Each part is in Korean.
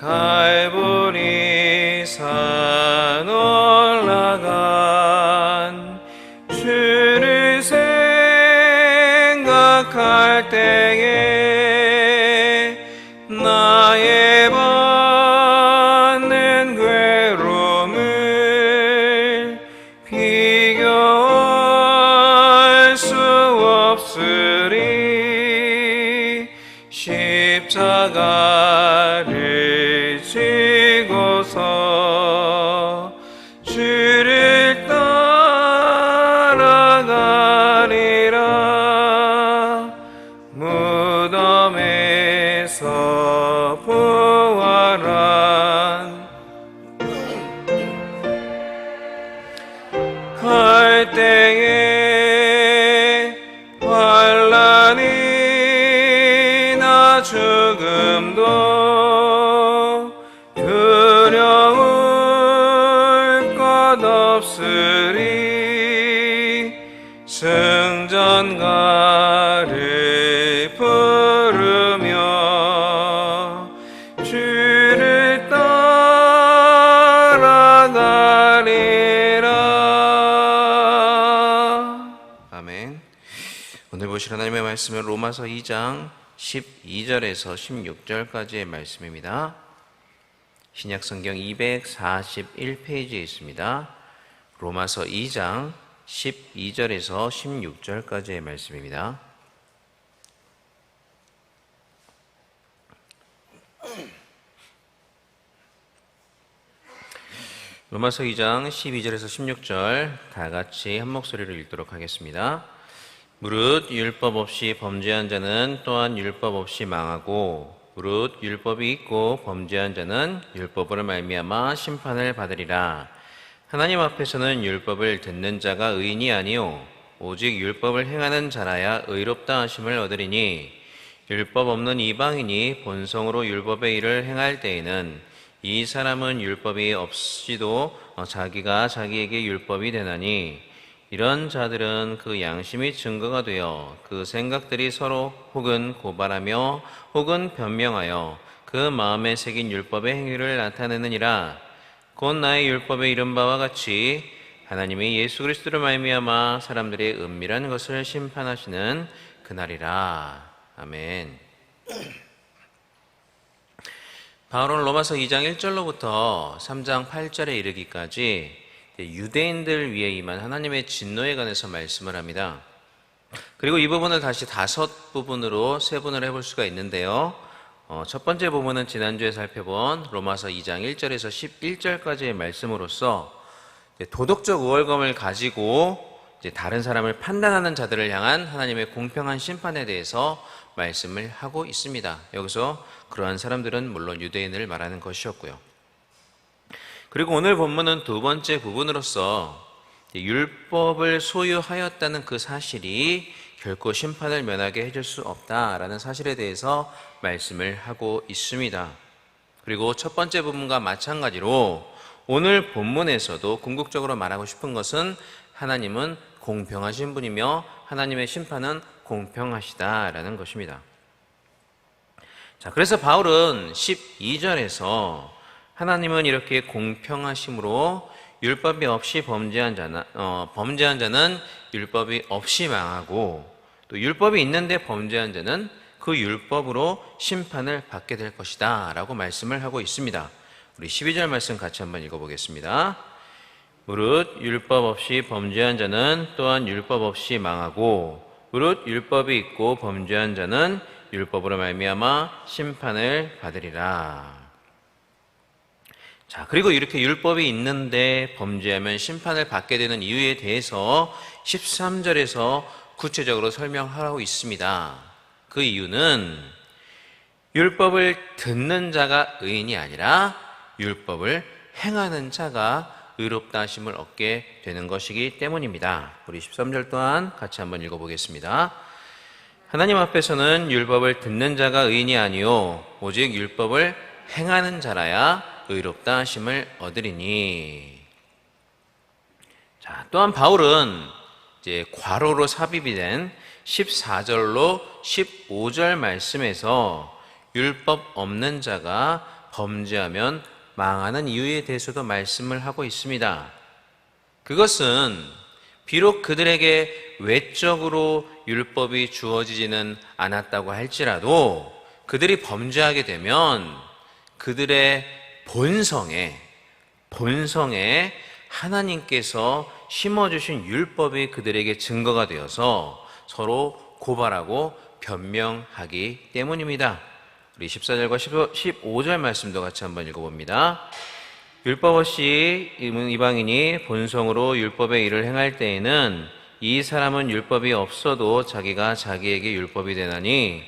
갈보리 산 올라간 주를 생각할 때에 나의 받는 괴로움을 비교할 수 없으리. 십자가를 지고서 주를 따라가리라. 무덤에서 부활한 할 때에 환난이나 죽음도 두려울 것 없으리. 승전가를 부르며 주를 따라가리라. 아멘. 오늘 보실 하나님의 말씀은 로마서 2장 12절에서 16절까지의 말씀입니다. 신약성경 241페이지에 있습니다. 로마서 2장 12절에서 16절까지의 말씀입니다. 로마서 2장 12절에서 16절 다 같이 한 목소리로 읽도록 하겠습니다. 무릇 율법 없이 범죄한 자는 또한 율법 없이 망하고 무릇 율법이 있고 범죄한 자는 율법으로 말미암아 심판을 받으리라. 하나님 앞에서는 율법을 듣는 자가 의인이 아니요 오직 율법을 행하는 자라야 의롭다 하심을 얻으리니 율법 없는 이방인이 본성으로 율법의 일을 행할 때에는 이 사람은 율법이 없이도 자기가 자기에게 율법이 되나니 이런 자들은 그 양심이 증거가 되어 그 생각들이 서로 혹은 고발하며 혹은 변명하여 그 마음에 새긴 율법의 행위를 나타내느니라. 곧 나의 율법에 이른 바와 같이 하나님이 예수 그리스도로 말미암아 사람들의 은밀한 것을 심판하시는 그날이라. 아멘. 바울은 로마서 2장 1절로부터 3장 8절에 이르기까지 유대인들 위에 임한 하나님의 진노에 관해서 말씀을 합니다. 그리고 이 부분을 다시 5부분으로 세분을 해볼 수가 있는데요. 첫 번째 부분은 지난주에 살펴본 로마서 2장 1절에서 11절까지의 말씀으로서 도덕적 우월감을 가지고 다른 사람을 판단하는 자들을 향한 하나님의 공평한 심판에 대해서 말씀을 하고 있습니다. 여기서 그러한 사람들은 물론 유대인을 말하는 것이었고요. 그리고 오늘 본문은 두 번째 부분으로서 율법을 소유하였다는 그 사실이 결코 심판을 면하게 해줄 수 없다라는 사실에 대해서 말씀을 하고 있습니다. 그리고 첫 번째 부분과 마찬가지로 오늘 본문에서도 궁극적으로 말하고 싶은 것은 하나님은 공평하신 분이며 하나님의 심판은 공평하시다라는 것입니다. 자, 그래서 바울은 12절에서 하나님은 이렇게 공평하심으로 율법이 없이 범죄한 자는 율법이 없이 망하고 또 율법이 있는데 범죄한 자는 그 율법으로 심판을 받게 될 것이다 라고 말씀을 하고 있습니다. 우리 12절 말씀 같이 한번 읽어보겠습니다. 무릇 율법 없이 범죄한 자는 또한 율법 없이 망하고 무릇 율법이 있고 범죄한 자는 율법으로 말미암아 심판을 받으리라. 자, 그리고 이렇게 율법이 있는데 범죄하면 심판을 받게 되는 이유에 대해서 13절에서 구체적으로 설명하고 있습니다. 그 이유는 율법을 듣는 자가 의인이 아니라 율법을 행하는 자가 의롭다 하심을 얻게 되는 것이기 때문입니다. 우리 13절 또한 같이 한번 읽어보겠습니다. 하나님 앞에서는 율법을 듣는 자가 의인이 아니요 오직 율법을 행하는 자라야 의롭다 하심을 얻으리니. 자, 또한 바울은 이제 괄호로 삽입이 된 14절로 15절 말씀에서 율법 없는 자가 범죄하면 망하는 이유에 대해서도 말씀을 하고 있습니다. 그것은 비록 그들에게 외적으로 율법이 주어지지는 않았다고 할지라도 그들이 범죄하게 되면 그들의 본성에 하나님께서 심어주신 율법이 그들에게 증거가 되어서 서로 고발하고 변명하기 때문입니다. 우리 14절과 15절 말씀도 같이 한번 읽어봅니다. 율법 없이 이방인이 본성으로 율법의 일을 행할 때에는 이 사람은 율법이 없어도 자기가 자기에게 율법이 되나니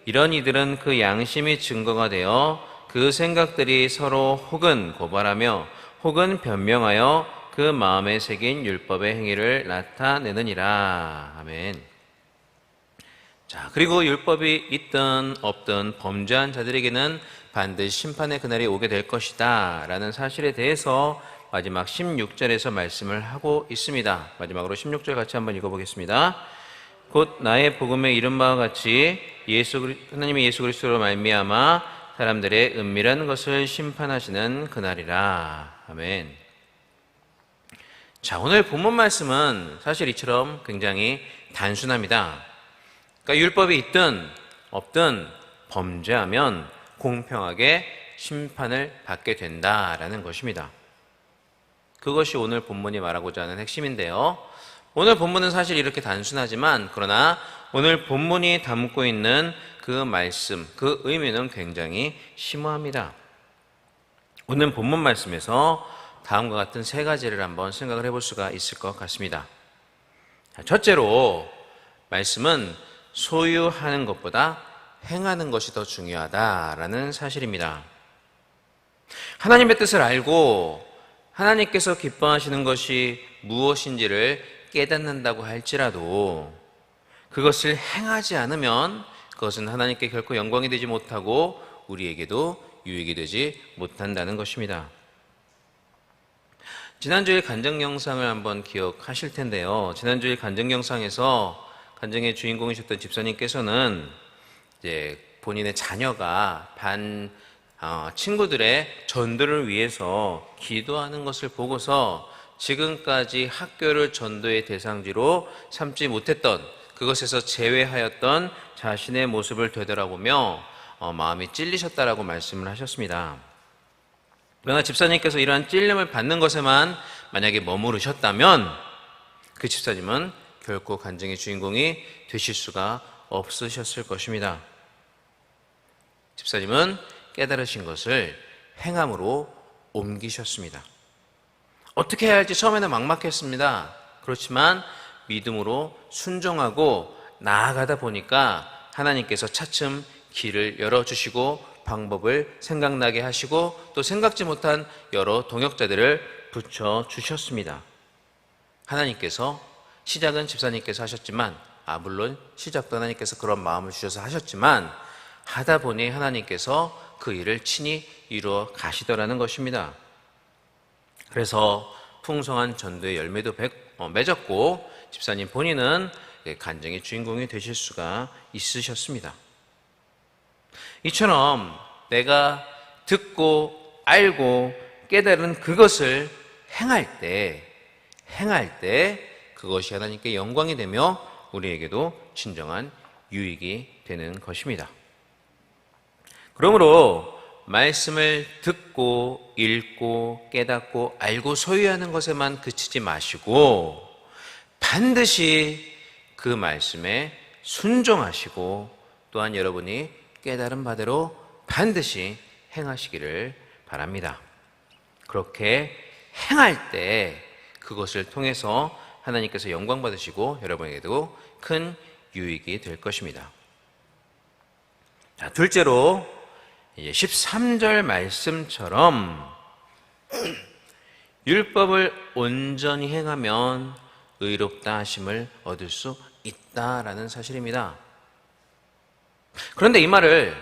이런 이들은 그 양심이 증거가 되어 그 생각들이 서로 혹은 고발하며 혹은 변명하여 그 마음에 새긴 율법의 행위를 나타내느니라. 아멘. 자, 그리고 율법이 있든 없든 범죄한 자들에게는 반드시 심판의 그날이 오게 될 것이다 라는 사실에 대해서 마지막 16절에서 말씀을 하고 있습니다. 마지막으로 16절 같이 한번 읽어보겠습니다. 곧 나의 복음에 이른 바와 같이 하나님의 예수 그리스도로 말미암아 사람들의 은밀한 것을 심판하시는 그날이라. 아멘. 자, 오늘 본문 말씀은 사실 이처럼 굉장히 단순합니다. 그러니까 율법이 있든 없든 범죄하면 공평하게 심판을 받게 된다라는 것입니다. 그것이 오늘 본문이 말하고자 하는 핵심인데요. 오늘 본문은 사실 이렇게 단순하지만 그러나 오늘 본문이 담고 있는 그 말씀, 그 의미는 굉장히 심오합니다. 오늘 본문 말씀에서 다음과 같은 세 가지를 한번 생각을 해볼 수가 있을 것 같습니다. 첫째로 말씀은 소유하는 것보다 행하는 것이 더 중요하다라는 사실입니다. 하나님의 뜻을 알고 하나님께서 기뻐하시는 것이 무엇인지를 깨닫는다고 할지라도 그것을 행하지 않으면 그것은 하나님께 결코 영광이 되지 못하고 우리에게도 유익이 되지 못한다는 것입니다. 지난주에 간증 영상을 한번 기억하실 텐데요. 지난주에 간증 영상에서 간증의 주인공이셨던 집사님께서는 이제 본인의 자녀가 친구들의 전도를 위해서 기도하는 것을 보고서 지금까지 학교를 전도의 대상지로 삼지 못했던 그것에서 제외하였던 자신의 모습을 되돌아보며 마음이 찔리셨다라고 말씀을 하셨습니다. 그러나 집사님께서 이러한 찔림을 받는 것에만 만약에 머무르셨다면 그 집사님은 결코 간증의 주인공이 되실 수가 없으셨을 것입니다. 집사님은 깨달으신 것을 행함으로 옮기셨습니다. 어떻게 해야 할지 처음에는 막막했습니다. 그렇지만 믿음으로 순종하고 나아가다 보니까 하나님께서 차츰 길을 열어주시고 방법을 생각나게 하시고 또 생각지 못한 여러 동역자들을 붙여주셨습니다. 하나님께서 시작은 집사님께서 하셨지만 물론 시작도 하나님께서 그런 마음을 주셔서 하셨지만 하다 보니 하나님께서 그 일을 친히 이루어 가시더라는 것입니다. 그래서 풍성한 전도의 열매도 맺었고 집사님 본인은 간증의 주인공이 되실 수가 있으셨습니다. 이처럼 내가 듣고 알고 깨달은 그것을 행할 때 그것이 하나님께 영광이 되며 우리에게도 진정한 유익이 되는 것입니다. 그러므로 말씀을 듣고 읽고 깨닫고 알고 소유하는 것에만 그치지 마시고 반드시 그 말씀에 순종하시고 또한 여러분이 깨달은 바대로 반드시 행하시기를 바랍니다. 그렇게 행할 때 그것을 통해서 하나님께서 영광 받으시고 여러분에게도 큰 유익이 될 것입니다. 자, 둘째로 이제 13절 말씀처럼 율법을 온전히 행하면 의롭다 하심을 얻을 수 있다라는 사실입니다. 그런데 이 말을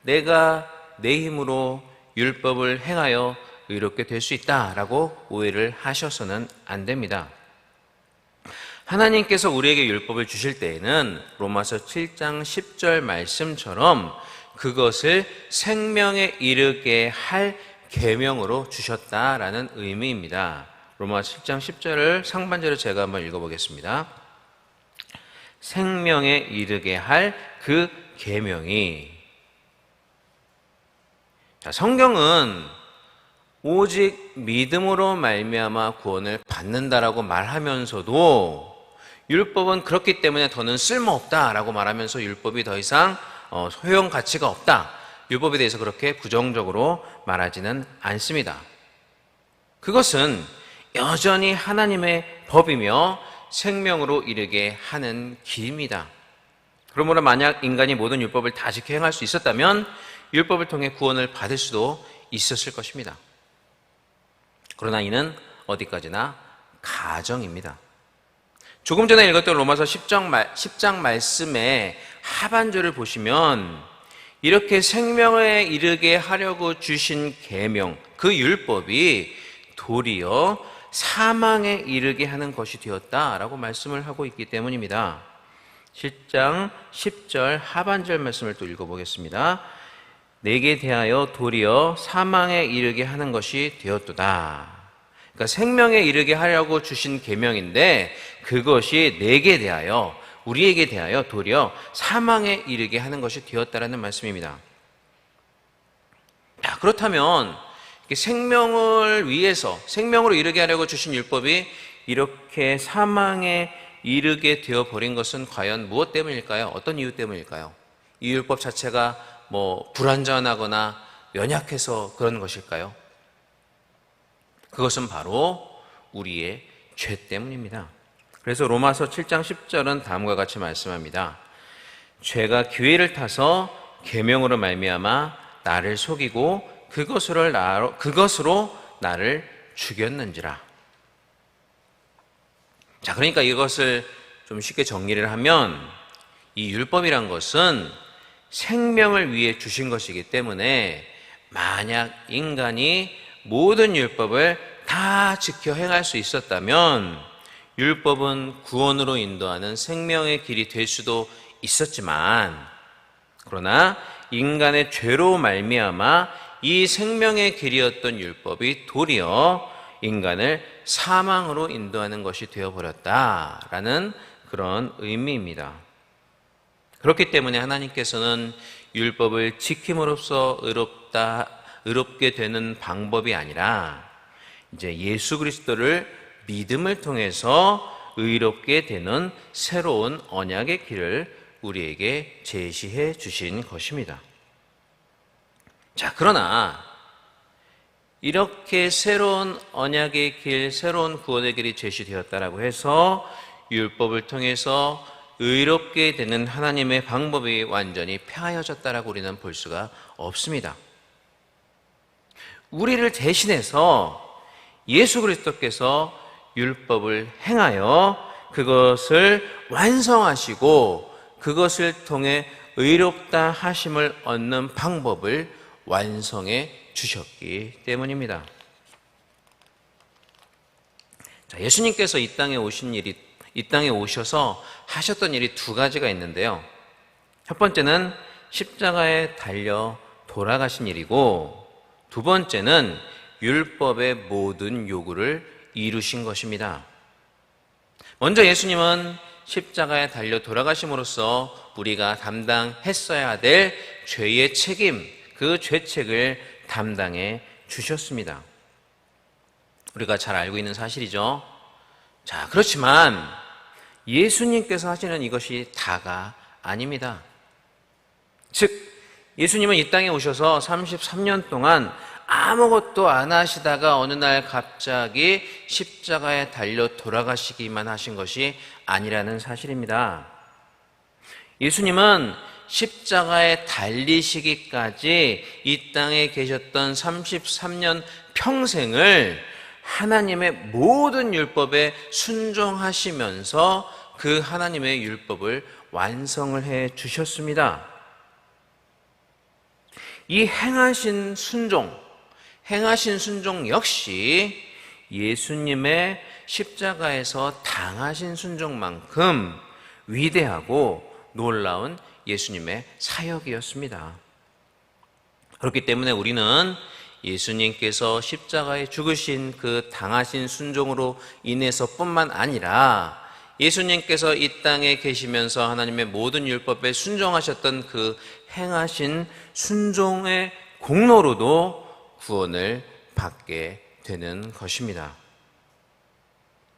내가 내 힘으로 율법을 행하여 의롭게 될 수 있다라고 오해를 하셔서는 안 됩니다. 하나님께서 우리에게 율법을 주실 때에는 로마서 7장 10절 말씀처럼 그것을 생명에 이르게 할 계명으로 주셨다라는 의미입니다. 로마서 7장 10절을 상반절을 제가 한번 읽어보겠습니다. 생명에 이르게 할 그 계명이. 자, 성경은 오직 믿음으로 말미암아 구원을 받는다라고 말하면서도 율법은 그렇기 때문에 더는 쓸모없다라고 말하면서 율법이 더 이상 소용 가치가 없다, 율법에 대해서 그렇게 부정적으로 말하지는 않습니다. 그것은 여전히 하나님의 법이며 생명으로 이르게 하는 길입니다. 그러므로 만약 인간이 모든 율법을 다 지켜 행할 수 있었다면 율법을 통해 구원을 받을 수도 있었을 것입니다. 그러나 이는 어디까지나 가정입니다. 조금 전에 읽었던 로마서 10장 말씀의 하반절을 보시면 이렇게 생명에 이르게 하려고 주신 계명, 그 율법이 도리어 사망에 이르게 하는 것이 되었다라고 말씀을 하고 있기 때문입니다. 7장 10절 하반절 말씀을 또 읽어보겠습니다. 내게 대하여 도리어 사망에 이르게 하는 것이 되었도다. 그러니까 생명에 이르게 하려고 주신 계명인데 그것이 내게 대하여, 우리에게 대하여 도리어 사망에 이르게 하는 것이 되었다라는 말씀입니다. 자, 그렇다면 생명을 위해서, 생명으로 이르게 하려고 주신 율법이 이렇게 사망에 이르게 되어버린 것은 과연 무엇 때문일까요? 어떤 이유 때문일까요? 이 율법 자체가 불완전하거나 연약해서 그런 것일까요? 그것은 바로 우리의 죄 때문입니다. 그래서 로마서 7장 10절은 다음과 같이 말씀합니다. 죄가 기회를 타서 계명으로 말미암아 나를 속이고 그것으로 나를 죽였는지라. 자, 그러니까 이것을 좀 쉽게 정리를 하면 이 율법이란 것은 생명을 위해 주신 것이기 때문에 만약 인간이 모든 율법을 다 지켜 행할 수 있었다면 율법은 구원으로 인도하는 생명의 길이 될 수도 있었지만, 그러나 인간의 죄로 말미암아 이 생명의 길이었던 율법이 도리어 인간을 사망으로 인도하는 것이 되어버렸다라는 그런 의미입니다. 그렇기 때문에 하나님께서는 율법을 지킴으로써 의롭게 되는 방법이 아니라 이제 예수 그리스도를 믿음을 통해서 의롭게 되는 새로운 언약의 길을 우리에게 제시해 주신 것입니다. 자, 그러나 이렇게 새로운 언약의 길, 새로운 구원의 길이 제시되었다라고 해서 율법을 통해서 의롭게 되는 하나님의 방법이 완전히 폐하여졌다라고 우리는 볼 수가 없습니다. 우리를 대신해서 예수 그리스도께서 율법을 행하여 그것을 완성하시고 그것을 통해 의롭다 하심을 얻는 방법을 완성해 주셨기 때문입니다. 자, 예수님께서 이 땅에 오셔서 하셨던 일이 두 가지가 있는데요. 첫 번째는 십자가에 달려 돌아가신 일이고, 두 번째는 율법의 모든 요구를 이루신 것입니다. 먼저 예수님은 십자가에 달려 돌아가심으로써 우리가 담당했어야 될 죄의 책임, 그 죄책을 담당해 주셨습니다. 우리가 잘 알고 있는 사실이죠. 자, 그렇지만 예수님께서 하시는 이것이 다가 아닙니다. 즉, 예수님은 이 땅에 오셔서 33년 동안 아무것도 안 하시다가 어느 날 갑자기 십자가에 달려 돌아가시기만 하신 것이 아니라는 사실입니다. 예수님은 십자가에 달리시기까지 이 땅에 계셨던 33년 평생을 하나님의 모든 율법에 순종하시면서 그 하나님의 율법을 완성을 해 주셨습니다. 이 행하신 순종 역시 예수님의 십자가에서 당하신 순종만큼 위대하고 놀라운 예수님의 사역이었습니다. 그렇기 때문에 우리는 예수님께서 십자가에 죽으신 그 당하신 순종으로 인해서 뿐만 아니라 예수님께서 이 땅에 계시면서 하나님의 모든 율법에 순종하셨던 그 행하신 순종의 공로로도 구원을 받게 되는 것입니다.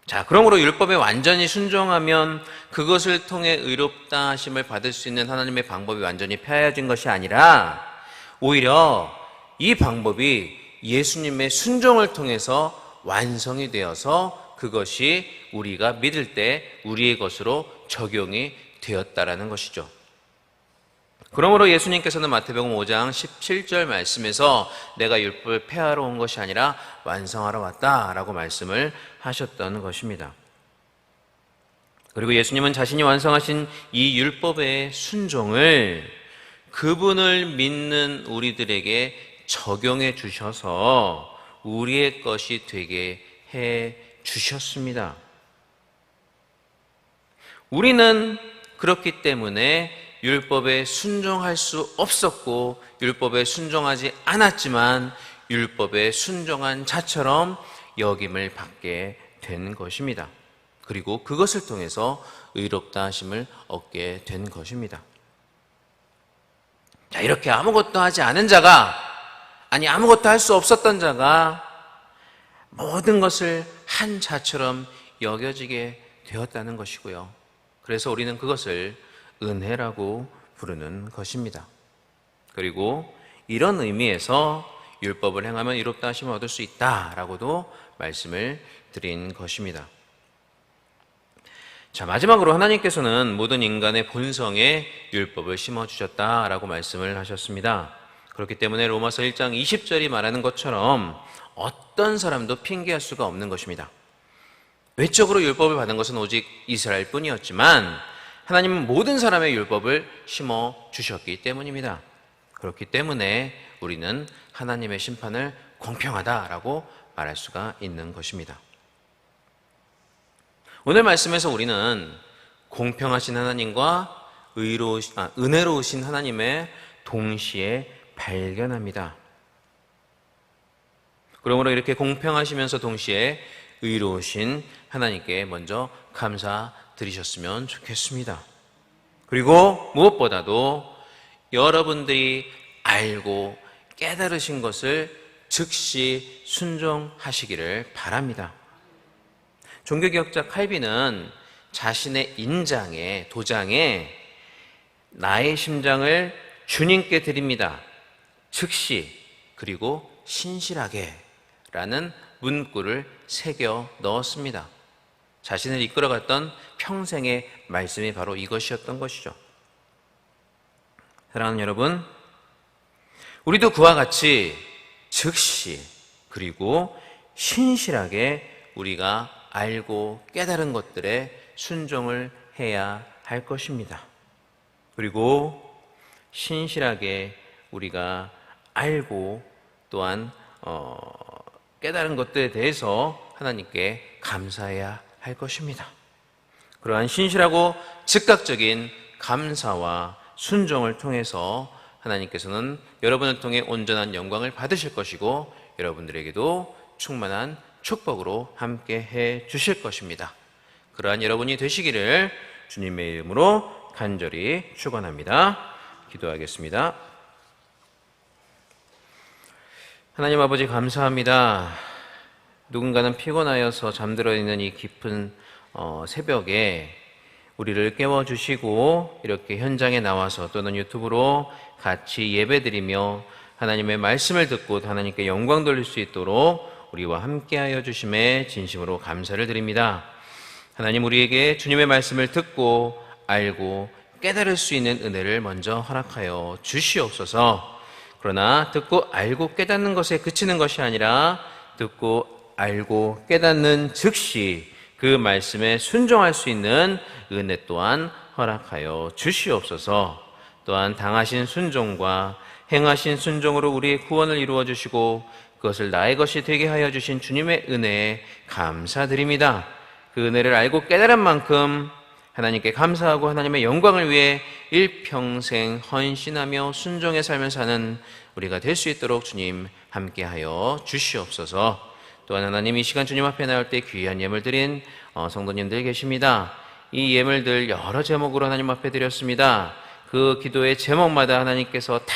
자, 그러므로 율법에 완전히 순종하면 그것을 통해 의롭다 하심을 받을 수 있는 하나님의 방법이 완전히 폐하여진 것이 아니라 오히려 이 방법이 예수님의 순종을 통해서 완성이 되어서 그것이 우리가 믿을 때 우리의 것으로 적용이 되었다라는 것이죠. 그러므로 예수님께서는 마태복음 5장 17절 말씀에서 내가 율법을 폐하러 온 것이 아니라 완성하러 왔다라고 말씀을 하셨던 것입니다. 그리고 예수님은 자신이 완성하신 이 율법의 순종을 그분을 믿는 우리들에게 적용해 주셔서 우리의 것이 되게 해 주셨습니다. 우리는 그렇기 때문에 율법에 순종할 수 없었고 율법에 순종하지 않았지만 율법에 순종한 자처럼 여김을 받게 된 것입니다. 그리고 그것을 통해서 의롭다 하심을 얻게 된 것입니다. 자, 이렇게 아무것도 하지 않은 자가, 아니 아무것도 할 수 없었던 자가 모든 것을 한 자처럼 여겨지게 되었다는 것이고요. 그래서 우리는 그것을 은혜라고 부르는 것입니다. 그리고 이런 의미에서 율법을 행하면 의롭다 하심을 얻을 수 있다라고도 말씀을 드린 것입니다. 자, 마지막으로 하나님께서는 모든 인간의 본성에 율법을 심어주셨다라고 말씀을 하셨습니다. 그렇기 때문에 로마서 1장 20절이 말하는 것처럼 어떤 사람도 핑계할 수가 없는 것입니다. 외적으로 율법을 받은 것은 오직 이스라엘 뿐이었지만 하나님은 모든 사람의 율법을 심어주셨기 때문입니다. 그렇기 때문에 우리는 하나님의 심판을 공평하다라고 말할 수가 있는 것입니다. 오늘 말씀에서 우리는 공평하신 하나님과 은혜로우신 하나님의 동시에 발견합니다. 그러므로 이렇게 공평하시면서 동시에 의로우신 하나님께 먼저 감사드리셨으면 좋겠습니다. 그리고 무엇보다도 여러분들이 알고 깨달으신 것을 즉시 순종하시기를 바랍니다. 종교개혁자 칼빈은 자신의 인장에, 도장에 나의 심장을 주님께 드립니다. 즉시 그리고 신실하게 라는 문구를 새겨 넣었습니다. 자신을 이끌어갔던 평생의 말씀이 바로 이것이었던 것이죠. 사랑하는 여러분, 우리도 그와 같이 즉시 그리고 신실하게 우리가 알고 깨달은 것들에 순종을 해야 할 것입니다. 그리고 신실하게 우리가 알고 또한 깨달은 것들에 대해서 하나님께 감사해야 할 것입니다. 그러한 신실하고 즉각적인 감사와 순종을 통해서 하나님께서는 여러분을 통해 온전한 영광을 받으실 것이고 여러분들에게도 충만한 축복으로 함께 해 주실 것입니다. 그러한 여러분이 되시기를 주님의 이름으로 간절히 축원합니다. 기도하겠습니다. 하나님 아버지 감사합니다. 누군가는 피곤하여서 잠들어 있는 이 깊은 새벽에 우리를 깨워주시고 이렇게 현장에 나와서 또는 유튜브로 같이 예배드리며 하나님의 말씀을 듣고 하나님께 영광 돌릴 수 있도록 우리와 함께하여 주심에 진심으로 감사를 드립니다. 하나님, 우리에게 주님의 말씀을 듣고 알고 깨달을 수 있는 은혜를 먼저 허락하여 주시옵소서. 그러나 듣고 알고 깨닫는 것에 그치는 것이 아니라 듣고 알고 깨닫는 즉시 그 말씀에 순종할 수 있는 은혜 또한 허락하여 주시옵소서. 또한 당하신 순종과 행하신 순종으로 우리의 구원을 이루어 주시고 그것을 나의 것이 되게 하여 주신 주님의 은혜에 감사드립니다. 그 은혜를 알고 깨달은 만큼 하나님께 감사하고 하나님의 영광을 위해 일평생 헌신하며 순종의 삶을 사는 우리가 될 수 있도록 주님 함께하여 주시옵소서. 또한 하나님, 이 시간 주님 앞에 나올 때 귀한 예물 드린 성도님들 계십니다. 이 예물들 여러 제목으로 하나님 앞에 드렸습니다. 그 기도의 제목마다 하나님께서 다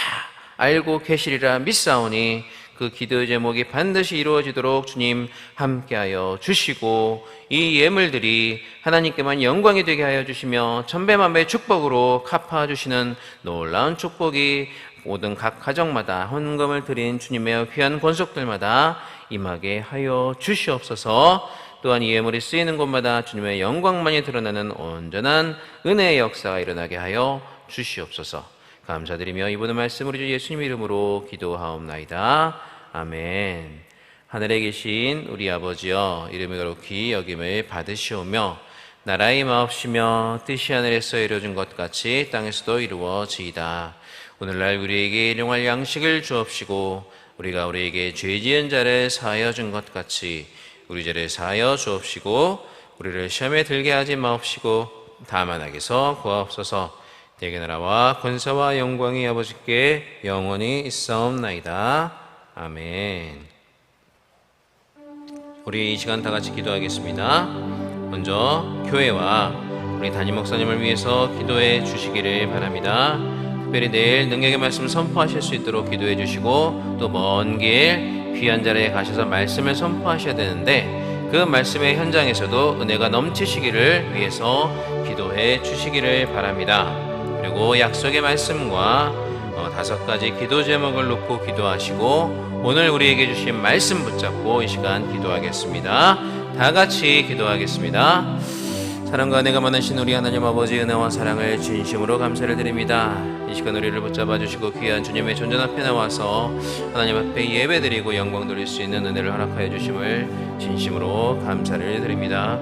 알고 계시리라 믿사오니 그 기도의 제목이 반드시 이루어지도록 주님 함께하여 주시고, 이 예물들이 하나님께만 영광이 되게 하여 주시며 천배만배의 축복으로 갚아주시는 놀라운 축복이 모든 각 가정마다 헌금을 드린 주님의 귀한 권속들마다 임하게 하여 주시옵소서. 또한 이 예물이 쓰이는 곳마다 주님의 영광만이 드러나는 온전한 은혜의 역사가 일어나게 하여 주시옵소서. 감사드리며 이번의 말씀 우리 주 예수님 이름으로 기도하옵나이다. 아멘. 하늘에 계신 우리 아버지여, 이름이 거룩히 여김을 받으시오며 나라의 마옵시며 뜻이 하늘에서 이루어진 것 같이 땅에서도 이루어지이다. 오늘날 우리에게 일용할 양식을 주옵시고 우리가 우리에게 죄 지은 자를 사하여 준 것 같이 우리 죄를 사하여 주옵시고 우리를 시험에 들게 하지 마옵시고 다만 악에서 구하옵소서. 대개 나라와 권세와 영광이 아버지께 영원히 있사옵나이다. 아멘. 우리 이 시간 다 같이 기도하겠습니다. 먼저 교회와 우리 담임 목사님을 위해서 기도해 주시기를 바랍니다. 특별히 내일 능력의 말씀을 선포하실 수 있도록 기도해 주시고, 또 먼 길 귀한 자리에 가셔서 말씀을 선포하셔야 되는데 그 말씀의 현장에서도 은혜가 넘치시기를 위해서 기도해 주시기를 바랍니다. 그리고 약속의 말씀과 5가지 기도 제목을 놓고 기도하시고 오늘 우리에게 주신 말씀 붙잡고 이 시간 기도하겠습니다. 다 같이 기도하겠습니다. 사랑과 은혜가 많으신 우리 하나님 아버지, 은혜와 사랑을 진심으로 감사를 드립니다. 이 시간 우리를 붙잡아 주시고 귀한 주님의 존전 앞에 나와서 하나님 앞에 예배드리고 영광 돌릴 수 있는 은혜를 허락하여 주심을 진심으로 감사를 드립니다.